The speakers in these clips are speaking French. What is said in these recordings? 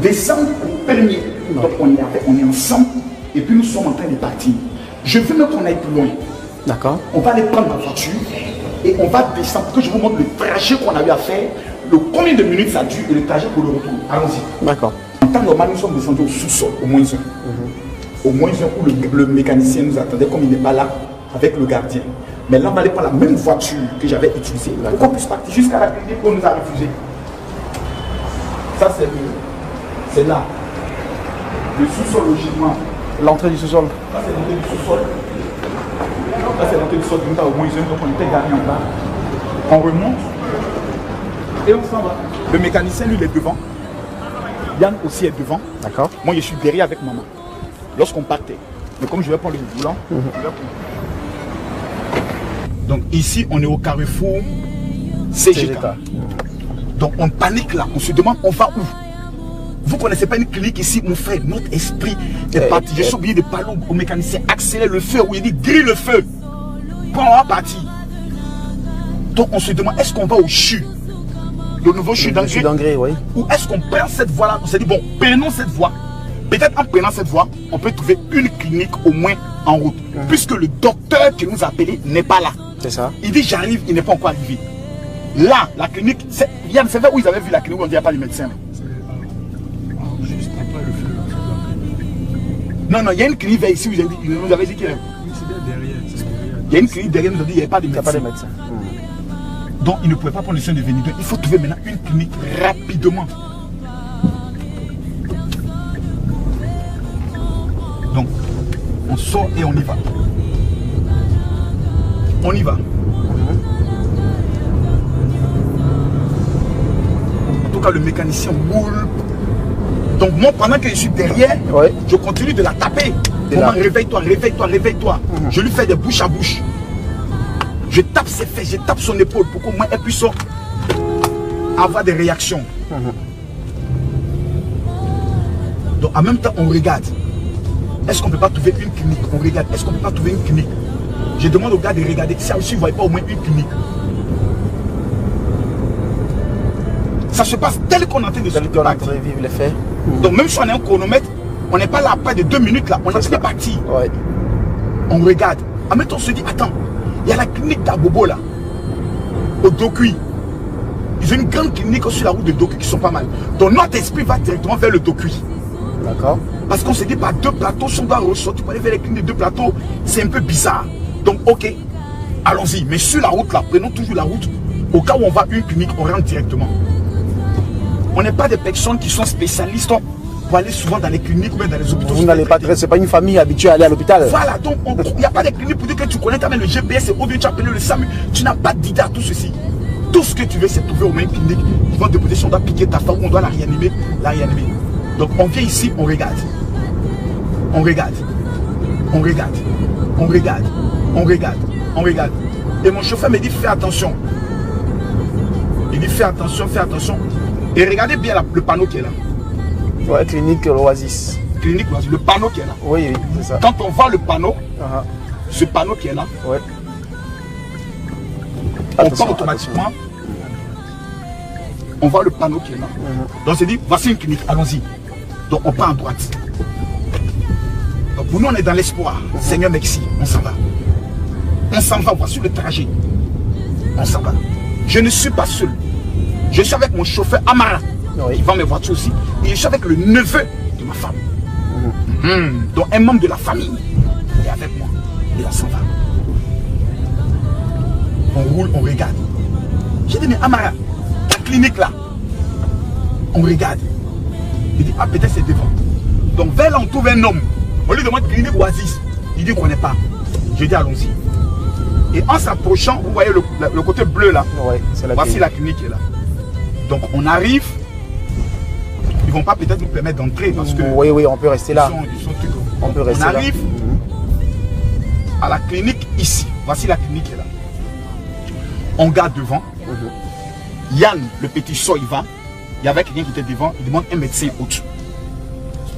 décembre 1er. Donc on est ensemble et puis nous sommes en train de partir. Je veux même qu'on aille plus loin. D'accord. On va aller prendre ma voiture et on va descendre pour que je vous montre le trajet qu'on a eu à faire, le combien de minutes ça dure et le trajet pour le retour. Allons-y. D'accord. En temps normal, nous sommes descendus au sous-sol, au moins un. Au moins un où le mécanicien nous attendait comme il n'est pas là avec le gardien. Mais là, on va aller prendre la même voiture que j'avais utilisée pour qu'on puisse partir jusqu'à la clinique qu'on nous a refusé. Ça, c'est là. Le sous-sol, logiquement. L'entrée du sous-sol. Ça, c'est l'entrée du sous-sol. Là, c'est l'entrée du sous-sol. Nous, au moins un, donc on était garé en bas. On remonte et on s'en va. Le mécanicien, lui, il est devant. Yann aussi est devant. D'accord. Moi, je suis derrière avec maman. Lorsqu'on partait. Mais comme je vais prendre le volant, donc ici, on est au carrefour CGK. Donc on panique là, on se demande on va où. Vous ne connaissez pas une clinique ici, mon frère, notre esprit est parti. Je suis obligé de parler au mécanicien, accélérer le feu, où il dit grille le feu. Pour on va partir. Donc on se demande, est-ce qu'on va au CHU, le nouveau CHU d'Angré, oui. Ou est-ce qu'on prend cette voie-là? On s'est dit, bon, prenons cette voie. Peut-être en prenant cette voie, on peut trouver une clinique au moins en route. Puisque le docteur qui nous a appelé n'est pas là. C'est ça. Il dit, j'arrive, il n'est pas encore arrivé. Là, la clinique, Yann, c'est vrai où ils avaient vu la clinique où on ne dit pas les médecins. Juste après le feu. Non, il y a une clinique vers ici où ils nous avaient dit qu'il y avait. C'est bien derrière. Il y a une clinique derrière, ils nous ont dit qu'il n'y avait pas de médecins. Pas de médecins. Donc, ils ne pouvaient pas prendre le soin de venir. Donc, il faut trouver maintenant une clinique rapidement. Donc, on sort et on y va. On y va. En tout cas, le mécanicien roule. Donc, moi, pendant que je suis derrière, je continue de la taper. Maman, réveille-toi, réveille-toi, réveille-toi. Je lui fais des bouche à bouche. Je tape ses fesses, je tape son épaule pour qu'au moins elle puisse avoir des réactions. Donc, en même temps, on regarde. Est-ce qu'on ne peut pas trouver une clinique? On regarde. Est-ce qu'on ne peut pas trouver une clinique? Je demande aux gars de regarder si vous ne voyez pas au moins une clinique. Ça se passe tel qu'on est en train de se vivre les faits. Donc même si on est un chronomètre, on n'est pas là après de 2 minutes là. On est en train de partir. Ouais. On regarde. En même temps, on se dit, attends, il y a la clinique d'Abobo là, au Dokui. Ils ont une grande clinique sur la route de Dokui qui sont pas mal. Donc notre esprit va directement vers le Dokui. D'accord. Parce qu'on s'est dit, par 2 plateaux, si on doit ressortir pour aller vers les cliniques de 2 plateaux, c'est un peu bizarre. Donc, ok, allons-y. Mais sur la route là, prenons toujours la route. Au cas où on va à une clinique, on rentre directement. On n'est pas des personnes qui sont spécialistes pour aller souvent dans les cliniques ou même dans les hôpitaux. Vous n'allez pas très, c'est pas une famille habituée à aller à l'hôpital. Voilà, donc il n'y a pas de clinique pour dire que tu connais même le GPS et au lieu tu as appelé le SAMU, tu n'as pas d'idée à tout ceci. Tout ce que tu veux, c'est trouver au même clinique. Ils vont te poser si on doit piquer ta femme ou on doit la réanimer, la réanimer. Donc on vient ici, on regarde. On regarde. On regarde. On regarde. On regarde. On regarde. Et mon chauffeur me dit, fais attention. Il dit, fais attention, fais attention. Et regardez bien le panneau qui est là. Ouais, clinique l'Oasis. Clinique l'Oasis, le panneau qui est là. Oui, c'est ça. Quand on voit le panneau, ce panneau qui est là, on part automatiquement. On voit le panneau qui est là. Donc c'est dit, voici une clinique, allons-y. Donc on part à droite. Donc pour nous, on est dans l'espoir. Seigneur, merci, on s'en va. On s'en va, voici le trajet. On s'en va. Je ne suis pas seul. Je suis avec mon chauffeur Amara, qui vend mes voitures aussi. Et je suis avec le neveu de ma femme. Donc un membre de la famille est avec moi. Et on s'en va. On roule, on regarde. J'ai dit, mais Amara, la clinique là, on regarde. Il dit, ah peut-être c'est devant. Donc vers là, on trouve un homme. On lui demande clinique Oasis. Il dit qu'on n'est pas. Je dis, allons-y. Et en s'approchant, vous voyez le côté bleu là. Voici la clinique qui est là. Donc on arrive. Ils ne vont pas peut-être nous permettre d'entrer parce que... Oui, on peut rester là. On arrive à la clinique ici. Voici la clinique qui est là. On garde devant. Yann, le petit sort, il va. Il y avait quelqu'un qui était devant. Il demande un médecin autre.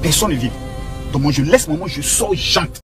Personne ne vient. Donc moi je laisse, je sors, j'entre.